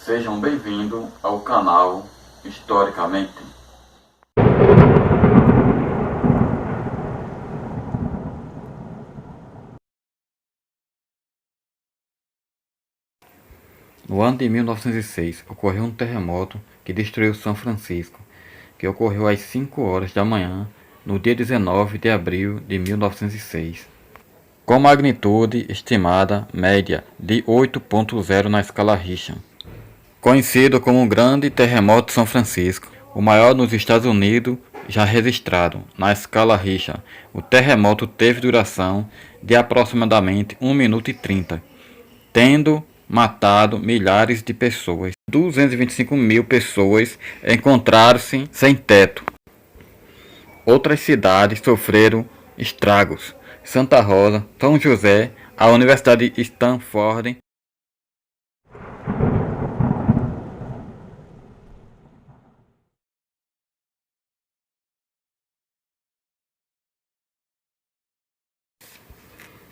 Sejam bem-vindos ao canal Historicamente. No ano de 1906, ocorreu um terremoto que destruiu São Francisco, que ocorreu às 5 horas da manhã, no dia 19 de abril de 1906, com magnitude estimada média de 8.0 na escala Richter. Conhecido como o Grande Terremoto de São Francisco, o maior nos Estados Unidos já registrado na escala Richter, o terremoto teve duração de aproximadamente 1 minuto e 30, tendo matado milhares de pessoas. 225 mil pessoas encontraram-se sem teto. Outras cidades sofreram estragos. Santa Rosa, São José, a Universidade de Stanford,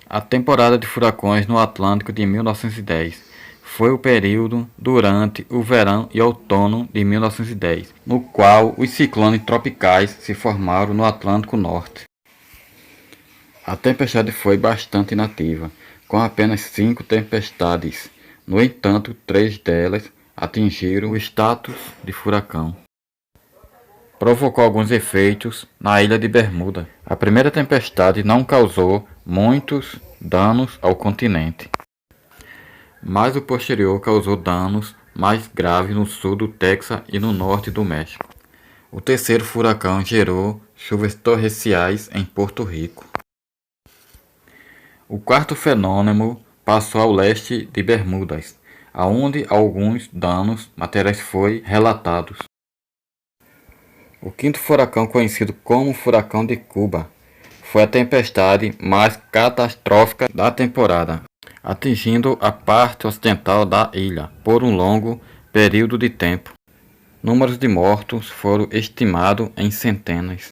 a temporada de furacões no Atlântico de 1910 foi o período durante o verão e outono de 1910, no qual os ciclones tropicais se formaram no Atlântico Norte. A tempestade foi bastante inativa, com apenas 5 tempestades. No entanto, 3 delas atingiram o status de furacão. Provocou alguns efeitos na ilha de Bermuda. A primeira tempestade não causou muitos danos ao continente, mas o posterior causou danos mais graves no sul do Texas e no norte do México. O terceiro furacão gerou chuvas torrenciais em Porto Rico. O quarto fenômeno passou ao leste de Bermudas, aonde alguns danos materiais foram relatados. O quinto furacão, conhecido como Furacão de Cuba, foi a tempestade mais catastrófica da temporada, atingindo a parte ocidental da ilha por um longo período de tempo. Números de mortos foram estimados em centenas.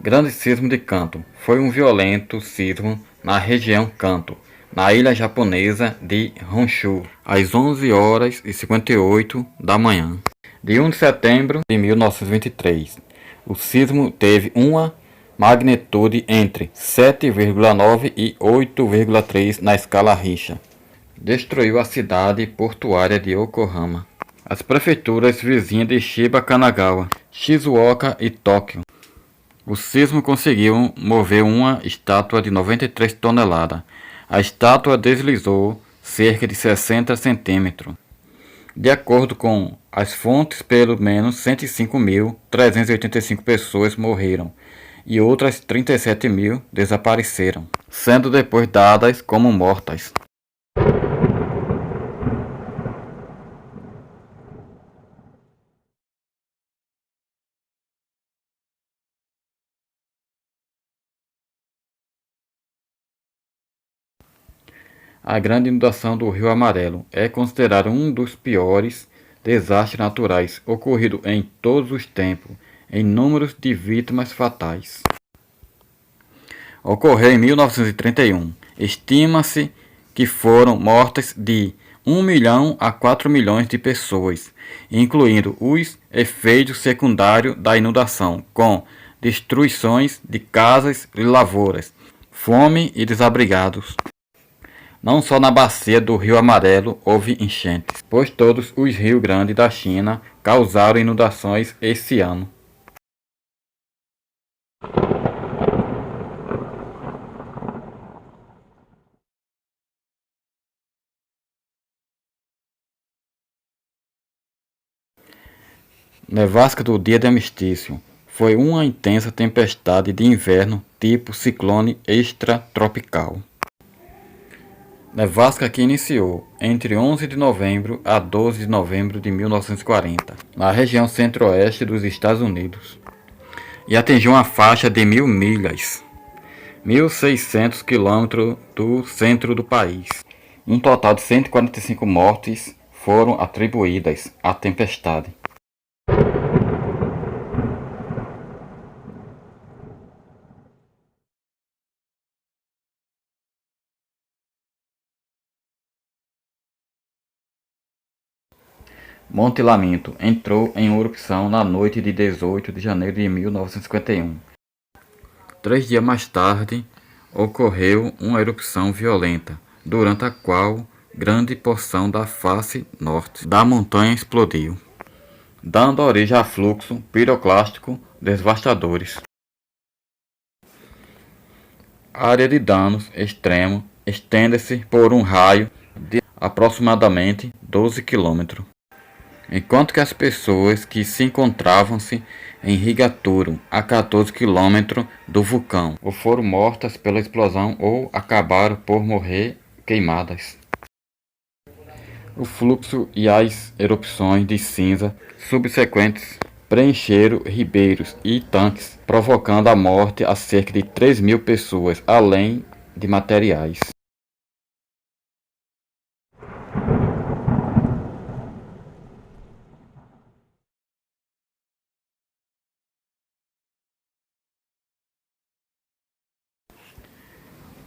Grande Sismo de Kanto foi um violento sismo na região Kanto, na ilha japonesa de Honshu, às 11 horas e 58 da manhã, de 1 de setembro de 1923. O sismo teve uma magnitude entre 7,9 e 8,3 na escala Richter. Destruiu a cidade portuária de Yokohama, as prefeituras vizinhas de Chiba, Kanagawa, Shizuoka e Tóquio. O sismo conseguiu mover uma estátua de 93 toneladas. A estátua deslizou cerca de 60 centímetros. De acordo com as fontes, pelo menos 105.385 pessoas morreram e outras 37.000 desapareceram, sendo depois dadas como mortas. A grande inundação do Rio Amarelo é considerada um dos piores desastres naturais ocorridos em todos os tempos, em números de vítimas fatais. Ocorreu em 1931. Estima-se que foram mortas de 1 milhão a 4 milhões de pessoas, incluindo os efeitos secundários da inundação, com destruições de casas e lavouras, fome e desabrigados. Não só na bacia do Rio Amarelo houve enchentes, pois todos os rios grandes da China causaram inundações esse ano. Nevasca do dia de armistício foi uma intensa tempestade de inverno tipo ciclone extratropical. Nevasca que iniciou entre 11 de novembro a 12 de novembro de 1940, na região centro-oeste dos Estados Unidos, e atingiu uma faixa de 1.000 milhas, 1.600 quilômetros do centro do país. Um total de 145 mortes foram atribuídas à tempestade. Monte Lamento entrou em erupção na noite de 18 de janeiro de 1951. 3 dias mais tarde, ocorreu uma erupção violenta, durante a qual grande porção da face norte da montanha explodiu, dando origem a fluxos piroclásticos devastadores. A área de danos extremo estende-se por um raio de aproximadamente 12 km. Enquanto que as pessoas que se encontravam-se em Rigaturo, a 14 km do vulcão, ou foram mortas pela explosão ou acabaram por morrer queimadas. O fluxo e as erupções de cinza subsequentes preencheram ribeiros e tanques, provocando a morte a cerca de 3.000 pessoas, além de materiais.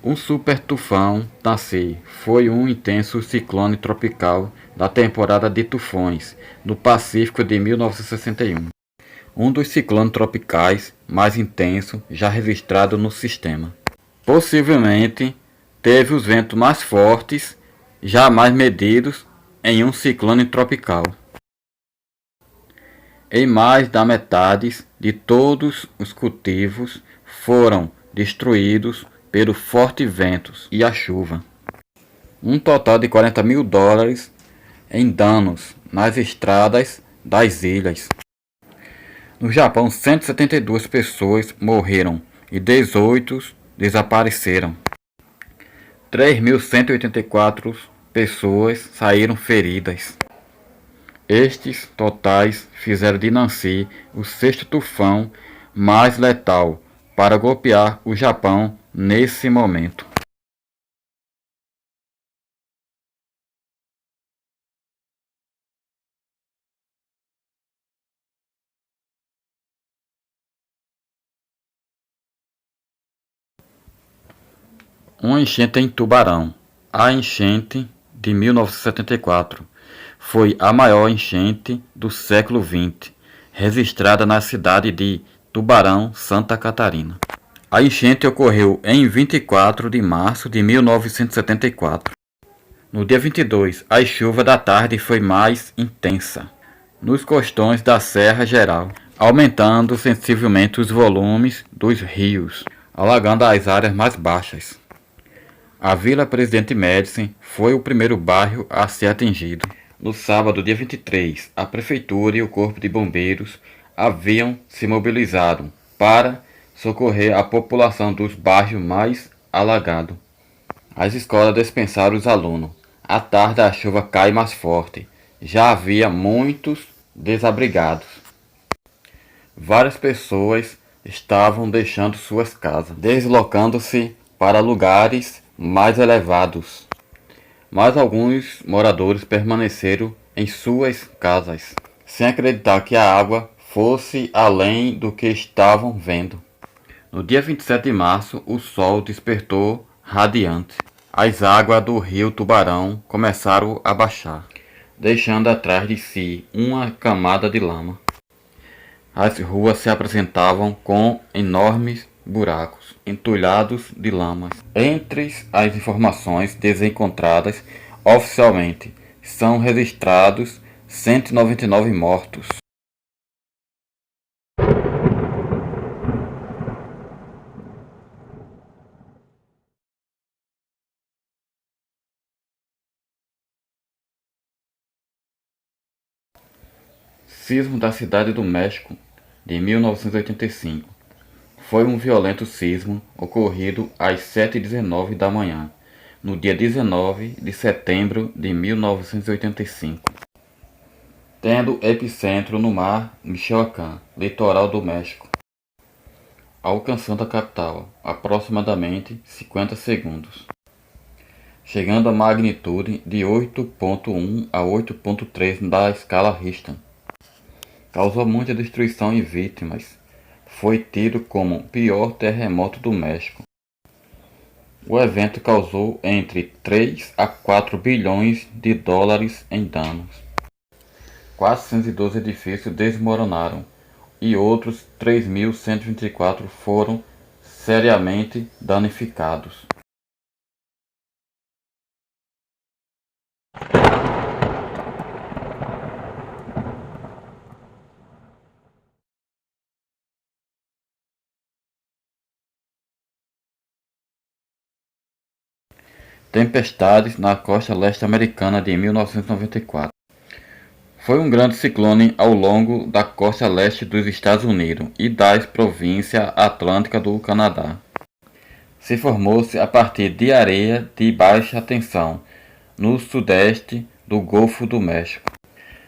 Um super tufão Tansei foi um intenso ciclone tropical da temporada de tufões do Pacífico de 1961. Um dos ciclones tropicais mais intensos já registrado no sistema. Possivelmente teve os ventos mais fortes jamais medidos em um ciclone tropical. Em mais da metade de todos os cultivos foram destruídos pelos fortes ventos e a chuva. Um total de $40.000 em danos nas estradas das ilhas. No Japão, 172 pessoas morreram e 18 desapareceram. 3.184 pessoas saíram feridas. Estes totais fizeram de Nancy o sexto tufão mais letal para golpear o Japão nesse momento. Uma enchente em Tubarão. A enchente de 1974 foi a maior enchente do século XX, registrada na cidade de Tubarão, Santa Catarina. A enchente ocorreu em 24 de março de 1974. No dia 22, a chuva da tarde foi mais intensa nos costões da Serra Geral, aumentando sensivelmente os volumes dos rios, alagando as áreas mais baixas. A Vila Presidente Médici foi o primeiro bairro a ser atingido. No sábado, dia 23, a Prefeitura e o Corpo de Bombeiros haviam se mobilizado para socorrer a população dos bairros mais alagados. As escolas dispensaram os alunos. À tarde a chuva cai mais forte. Já havia muitos desabrigados. Várias pessoas estavam deixando suas casas, deslocando-se para lugares mais elevados. Mas alguns moradores permaneceram em suas casas, sem acreditar que a água fosse além do que estavam vendo. No dia 27 de março, o sol despertou radiante. As águas do rio Tubarão começaram a baixar, deixando atrás de si uma camada de lama. As ruas se apresentavam com enormes buracos, entulhados de lamas. Entre as informações desencontradas oficialmente, são registrados 199 mortos. Sismo da Cidade do México de 1985. Foi um violento sismo ocorrido às 7h19 da manhã, no dia 19 de setembro de 1985, tendo epicentro no mar Michoacán, litoral do México, alcançando a capital aproximadamente 50 segundos. chegando à magnitude de 8.1 a 8.3 da escala Richter. Causou muita destruição e vítimas. Foi tido como o pior terremoto do México. O evento causou entre 3 a 4 bilhões de dólares em danos. 412 edifícios desmoronaram e outros 3.124 foram seriamente danificados. Tempestades na costa leste americana de 1994. Foi um grande ciclone ao longo da costa leste dos Estados Unidos e das províncias atlânticas do Canadá. Se formou-se a partir de areia de baixa tensão no sudeste do Golfo do México.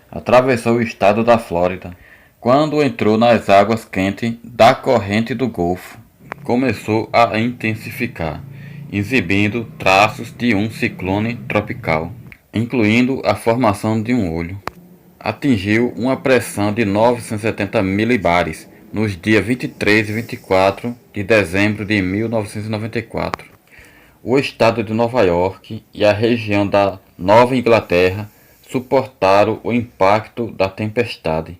Atravessou o estado da Flórida. Quando entrou nas águas quentes da corrente do Golfo, começou a intensificar, exibindo traços de um ciclone tropical, incluindo a formação de um olho. Atingiu uma pressão de 970 milibares nos dias 23 e 24 de dezembro de 1994. O estado de Nova York e a região da Nova Inglaterra suportaram o impacto da tempestade.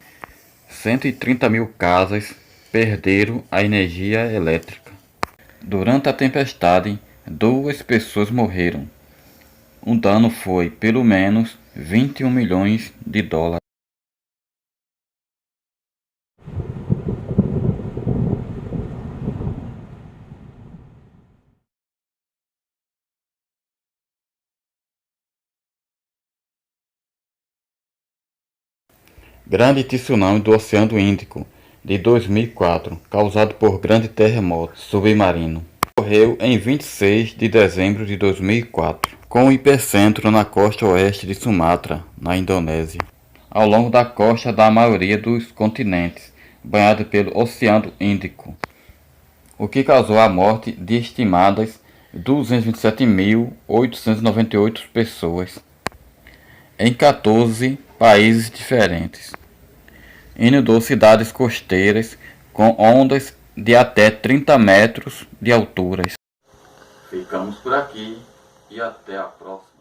130 mil casas perderam a energia elétrica. Durante a tempestade, 2 pessoas morreram. O dano foi pelo menos 21 milhões de dólares. Grande tsunami do Oceano Índico de 2004, causado por grande terremoto submarino. Ocorreu em 26 de dezembro de 2004, com o epicentro na costa oeste de Sumatra, na Indonésia, ao longo da costa da maioria dos continentes, banhado pelo Oceano Índico, o que causou a morte de estimadas 227.898 pessoas em 14 países diferentes. Inundou cidades costeiras com ondas de até 30 metros de altura. Ficamos por aqui e até a próxima.